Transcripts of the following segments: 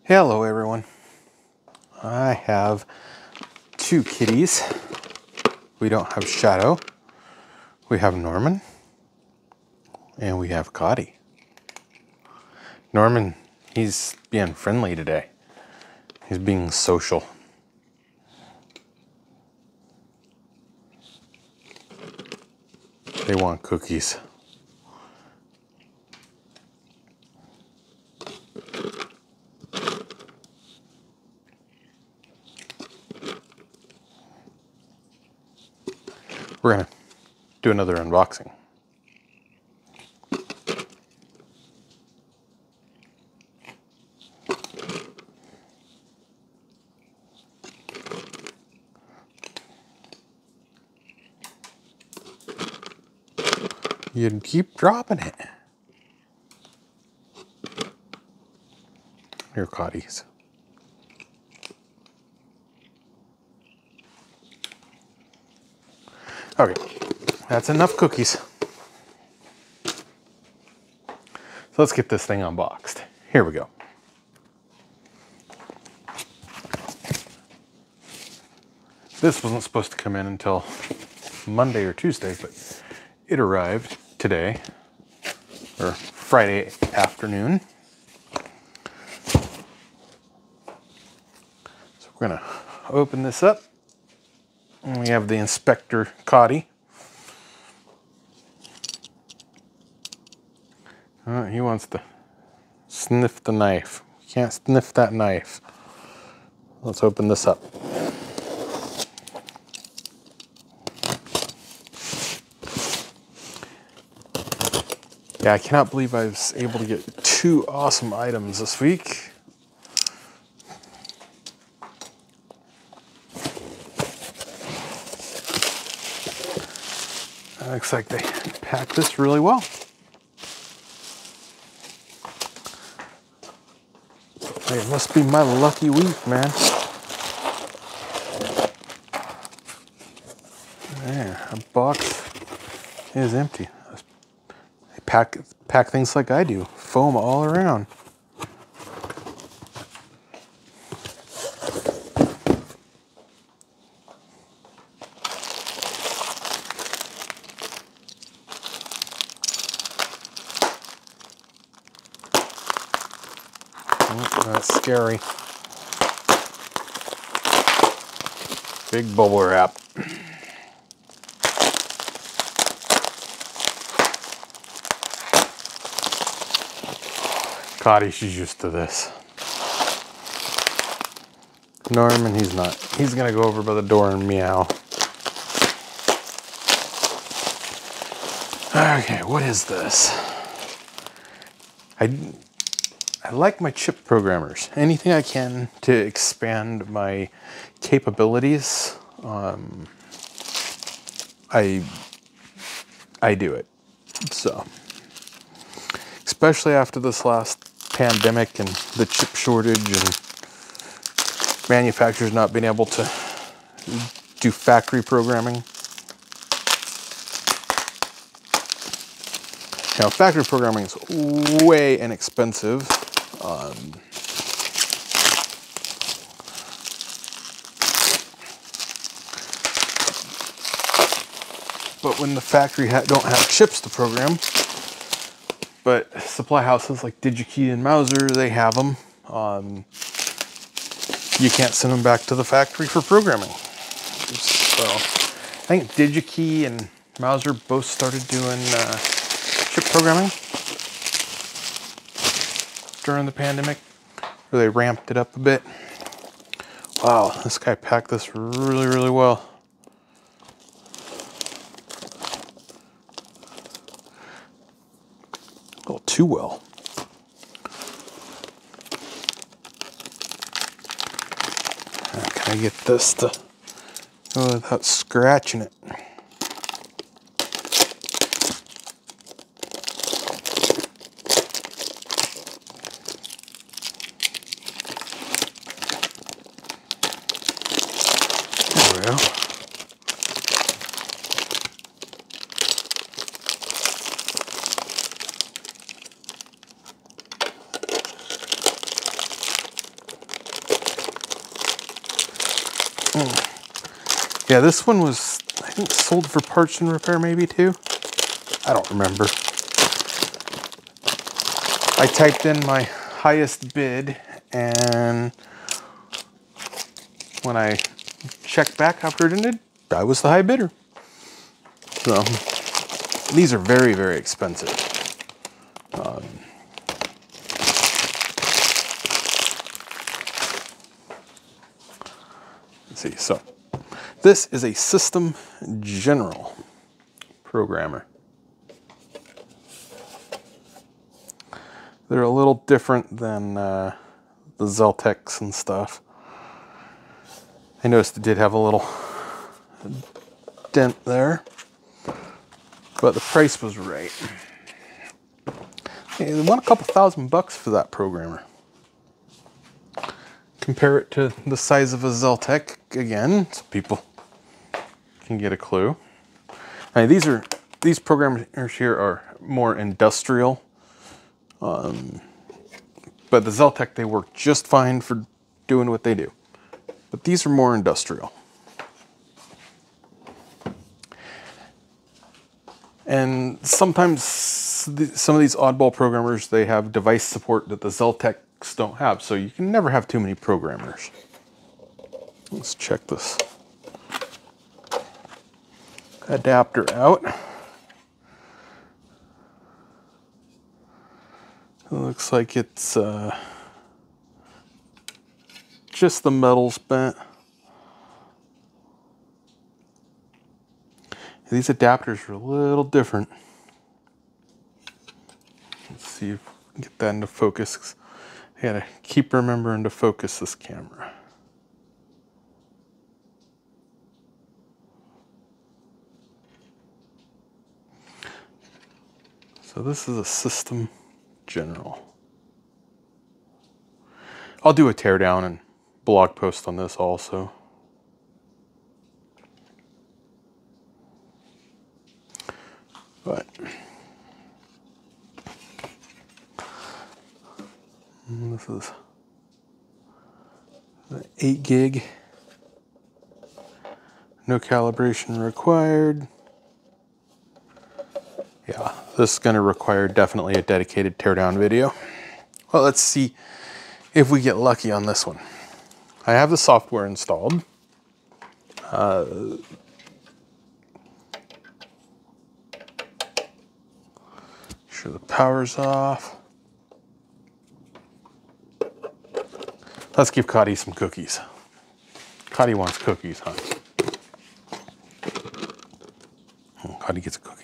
Hello everyone. I have two kitties. We don't have Shadow. We have Norman. And we have Cotty. Norman, he's being friendly today. He's being social. They want cookies. We're gonna do another unboxing. You'd keep dropping it. Here, Cotties. Okay, that's enough cookies. So let's get this thing unboxed. Here we go. This wasn't supposed to come in until Monday or Tuesday, but it arrived today, or Friday afternoon. So we're gonna open this up. And we have the inspector, Cotty. He wants to sniff the knife. Can't sniff that knife. Let's open this up. Yeah, I cannot believe I was able to get two awesome items this week. Looks like they packed this really well. It must be my lucky week, man. Yeah, a box is empty. They pack things like I do. Foam all around. Oh, that's scary. Big bubble wrap. Cotty, she's used to this. Norman, he's not. He's gonna go over by the door and meow. Okay, what is this? I like my chip programmers. Anything I can to expand my capabilities, I do it. So, especially after this last pandemic and the chip shortage and manufacturers not being able to do factory programming. Now, factory programming is way inexpensive. But when the factory don't have chips to program, but supply houses like DigiKey and Mouser, they have them. You can't send them back to the factory for programming. So I think DigiKey and Mouser both started doing chip programming during the pandemic, where they ramped it up a bit. Wow, this guy packed this really, really well. A little too well. How can I get this to go without scratching it? There we go. Yeah, this one was, I think, sold for parts and repair maybe too. I don't remember. I typed in my highest bid, and when I checked back after it ended, I was the high bidder. So these are very, very expensive. Let's see, so this is a System General programmer. They're a little different than the Zeltecs and stuff. I noticed it did have a little dent there, but the price was right. They want a couple $1,000 for that programmer. Compare it to the size of a Zeltec again, so people can get a clue. Now, these programmers here are more industrial, but the Zeltec, they work just fine for doing what they do. But these are more industrial. And sometimes some of these oddball programmers, they have device support that the Zeltecs don't have, so you can never have too many programmers. Let's check this adapter out. It looks like it's just the metal's bent. These adapters are a little different. Let's see if we can get that into focus. I gotta keep remembering to focus this camera. So this is a System General. I'll do a teardown and blog post on this also. But this is 8 gig, no calibration required. Yeah, this is going to require definitely a dedicated teardown video. Well, let's see if we get lucky on this one. I have the software installed. Sure the power's off. Let's give Cotty some cookies. Cotty wants cookies, huh? Oh, Cotty gets a cookie.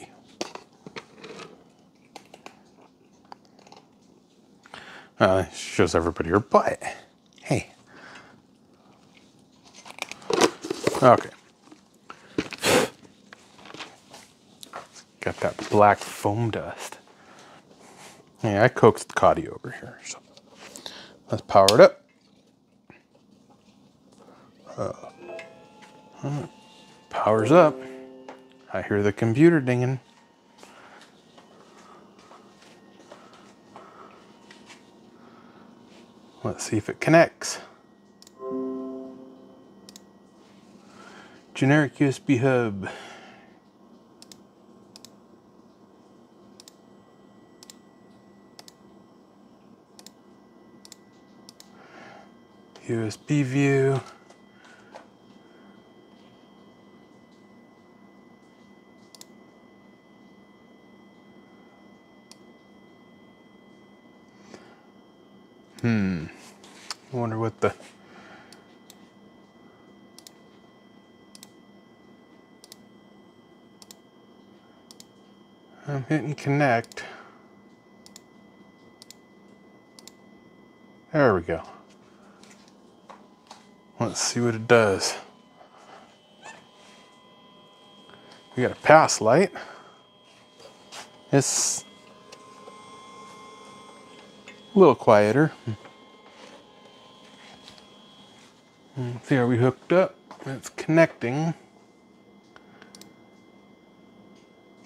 Shows everybody her butt. Hey. Okay. Got that black foam dust. Yeah, I coaxed Cotty over here. So let's power it up. Power's up. I hear the computer dinging. Let's see if it connects. Generic USB hub. USB view. I wonder what the... I'm hitting connect. There we go. Let's see what it does. We got a pass light. It's a little quieter. See, are we hooked up? It's connecting.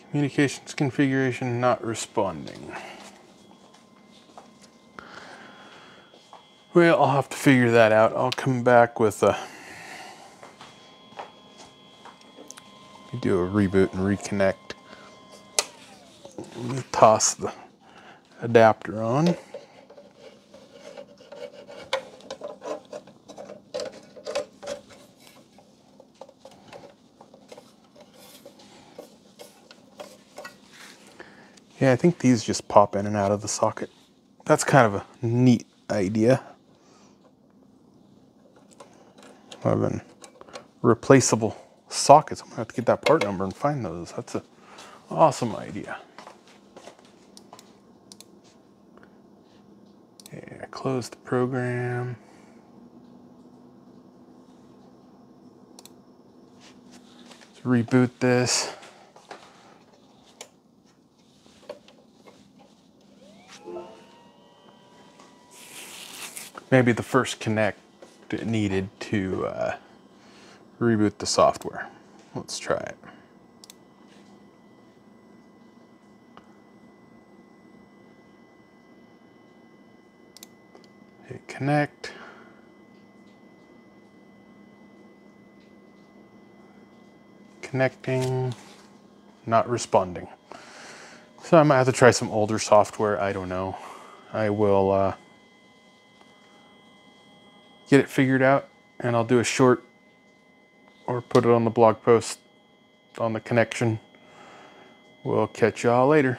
Communications configuration not responding. Well, I'll have to figure that out. I'll come back with a do a reboot and reconnect. Let me toss the adapter on. Yeah, I think these just pop in and out of the socket. That's kind of a neat idea. Having replaceable sockets. I'm gonna have to get that part number and find those. That's an awesome idea. Yeah, close the program. Let's reboot this. Maybe the first connect needed to reboot the software. Let's try it. Hit connect. Connecting, not responding. So I might have to try some older software, I don't know. I will get it figured out and I'll do a short or put it on the blog post on the connection. We'll catch y'all later.